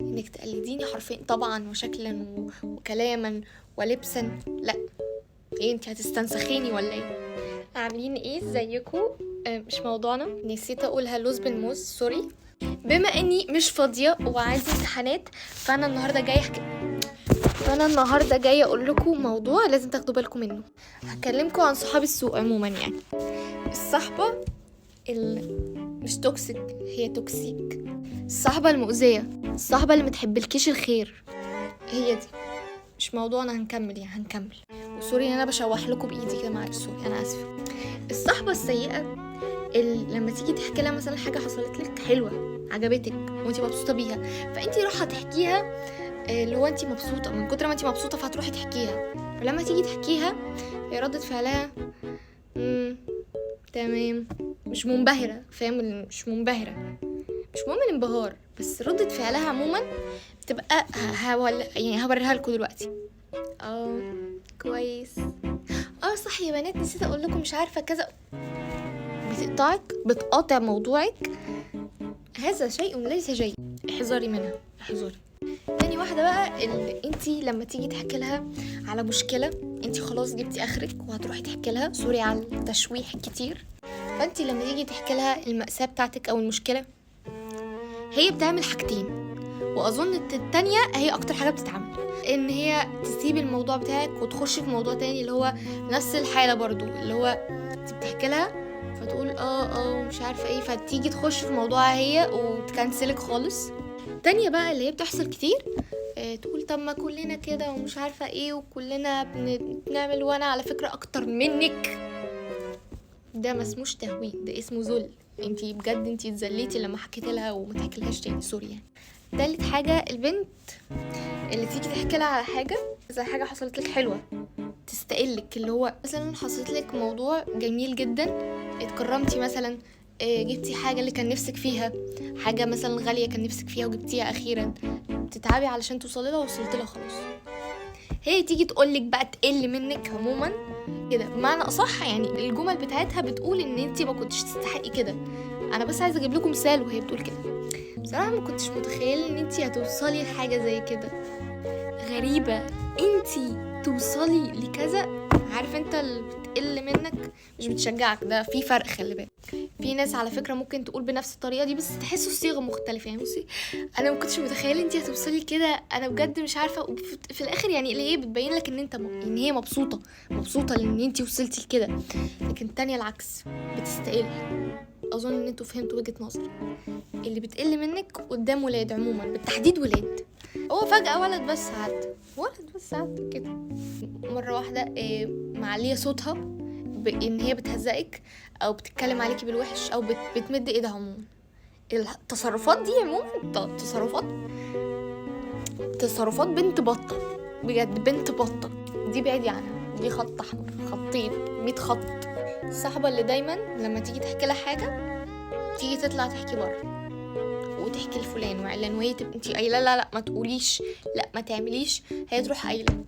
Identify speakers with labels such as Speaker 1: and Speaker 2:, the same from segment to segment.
Speaker 1: انك تقلديني حرفيا طبعا وشكلا وكلاما ولبسا. لا، ايه انت هتستنسخيني ولا ايه؟ عاملين ايه؟ ازيكم؟ مش موضوعنا. نسيت اقول هلوز بالموز، سوري. بما اني مش فاضيه وعندي امتحانات فانا النهارده جايه اقول لكم موضوع لازم تاخدوا بالكم منه. هكلمكم عن صحاب السوق عموما، يعني الصحبه مش توكسيك، هي توكسيك. الصحبه المؤذيه، الصحبه اللي متحبلكيش الخير، هي دي. مش موضوعنا، هنكمل. وسوري ان انا بشوح لكم بايدي كده، معلش سوري، انا اسفه. الصحبه السيئه اللي لما تيجي تحكي لها مثلا حاجه حصلت لك حلوه عجبتك وانت مبسوطه بيها، فانت رايحه تحكيها اللي هو انت مبسوطه، من كتر ما انت مبسوطه فهتروحي تحكيها. فلما تيجي تحكيها هي ردة فعلها تمام، مش منبهره، فاهم؟ مش منبهره، مش مهم الانبهار، بس ردة فعلها عموما بتبقى يعني هوريها لكم دلوقتي. كويس. صح يا بنات، نسيت اقول لكم، مش عارفه كذا، بتقاطع موضوعك. هذا شيء ليس جيد، احذري منها، احذري. تاني واحدة بقى، اللي انتي لما تيجي تحكي لها على مشكلة، انتي خلاص جبتي اخرك وهتروحي تحكي لها، سوري على التشويح الكتير. فانتي لما تيجي تحكي لها المأساة بتاعتك او المشكلة، هي بتعمل حاجتين، واظن التانية هي اكتر حاجة بتتعمل، ان هي تسيب الموضوع بتاعك وتخش في موضوع تاني، اللي هو نفس الحالة برضو، اللي هو انت بتحكي لها فتقول مش عارفة ايه، فتيجي تخش في موضوعها هي وتكنسلك خالص. تانية بقى اللي هي بتحصل كتير، تقول طب ما كلنا كده ومش عارفة ايه، وكلنا بنعمل، وانا على فكرة اكتر منك. ده ما اسموش تهوين، ده اسمه ذل. انتي بجد انتي اتذليتي لما حكيت لها وما تحكيلهاش تاني، سوري يعني. تالت حاجة، البنت اللي تيجي تحكي لها على حاجة زي حاجة حصلت لك حلوة تستقلك، اللي هو مثلا حصلت لك موضوع جميل جدا، اتكرمتي مثلا، جبتي حاجة اللي كان نفسك فيها، حاجة مثلا غالية كان نفسك فيها وجبتيها أخيرا، تتعبي علشان توصلي لها ووصلت لها خلاص. هي تيجي تقولك بقى تقل منك عموما كده، بمعنى أصح يعني الجمل بتاعتها بتقول ان انتي ما كنتش تستحقي كده. انا بس عايزة اجيب لكم مثال وهي بتقول كده. بصراحة ما كنتش متخيلة ان انتي هتوصلي لحاجة زي كده، غريبة انتي توصلي لكذا. عارف انت اللي بتقل منك مش بتشجعك، ده في فرق، خلي بالك. في ناس على فكرة ممكن تقول بنفس الطريقة دي بس تحسوا الصيغة مختلفة، يعني بصي انا ما كنتش متخيلة انتي هتوصلي كده، انا بجد مش عارفة. في الاخر يعني اللي هي بتبين لك ان انت ان هي مبسوطة لان انتي وصلتي لكده. لكن التانية العكس، بتستقل. اظن ان انتوا فهمتوا وجهة نظري. اللي بتقل منك قدام ولاد عموما، بالتحديد ولاد، هو فجأة ولد بس عد كده مرة واحدة معلية صوتها بإن هي بتهزقك أو بتتكلم عليكي بالوحش أو بتمد إيدها عموما. التصرفات دي عموما تصرفات بنت بطة، بجد بنت بطة. دي بعيدي عنها، دي خط أحمر، خطين، 100 خط. الصاحبة اللي دايما لما تيجي تحكي لها حاجة تيجي تطلع تحكي بره وتحكي لفلان وعلان، وهي تبقى انتي قايله لا ما تقوليش، لا ما تعمليش، هي تروح قايله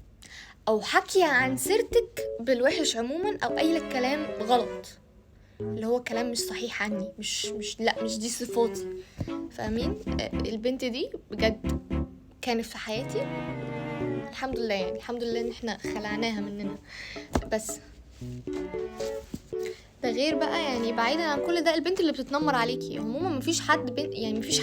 Speaker 1: او حكي عن سيرتك بالوحش عموما، او قايله كلام غلط اللي هو كلام مش صحيح عني، مش دي صفاتي، فاهمين؟ البنت دي بجد كانت في حياتي، الحمد لله، يعني الحمد لله ان احنا خلعناها مننا. بس ده غير بقى، يعني بعيدا عن كل ده، البنت اللي بتتنمر عليكي عموما، مفيش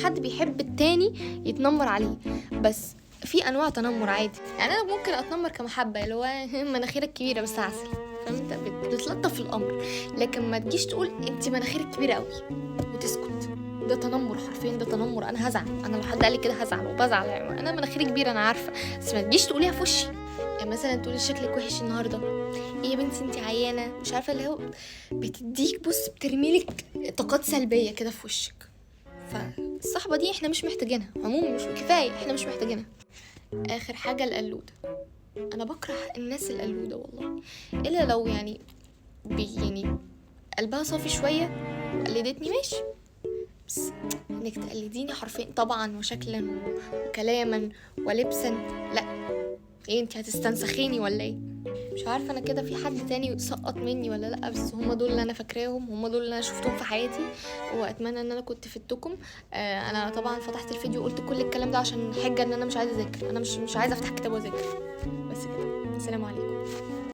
Speaker 1: حد بيحب التاني يتنمر عليه، بس في انواع تنمر عادي. يعني انا ممكن اتنمر كمحبه، اللي هو مناخيرك كبيره بس عسل، فاهم انت؟ بتلطف الامر. لكن ما تجيش تقول انت مناخيرك كبيره قوي وتسكت، ده تنمر حرفيا، ده تنمر. انا هزعل، انا لو حد قال لي كده هزعل وبزعل، يعني انا مناخيري كبيره انا عارفه، بس ما تجيش تقوليها في وشي. يعني مثلا تقولي شكلك وحش النهارده، ايه يا بنتي انت عيانه، مش عارفه، اللي هو بتديك، بص، بترميلك طاقات سلبيه كده في وشك. فالصحبه دي احنا مش محتاجينها عموما، مش كفايه احنا مش محتاجينها. اخر حاجه القلوده، انا بكره الناس القلوده والله، الا لو يعني يعني قلبها صافي شويه وقلدتني ماشي، بس انك تقلديني حرفيا طبعا وشكلا وكلاما ولبسا، لا، ايه انت هتستنسخيني ولا ايه؟ مش عارفه انا كده في حد تاني سقط مني ولا لا، بس هم دول اللي انا فاكراهم، هم دول اللي انا شفتهم في حياتي، واتمنى ان انا كنت فدتكم. انا طبعا فتحت الفيديو وقلت كل الكلام ده عشان حجه ان انا مش عايزه اذاكر، انا مش عايزه افتح كتاب واذاكر. بس كده، السلام عليكم.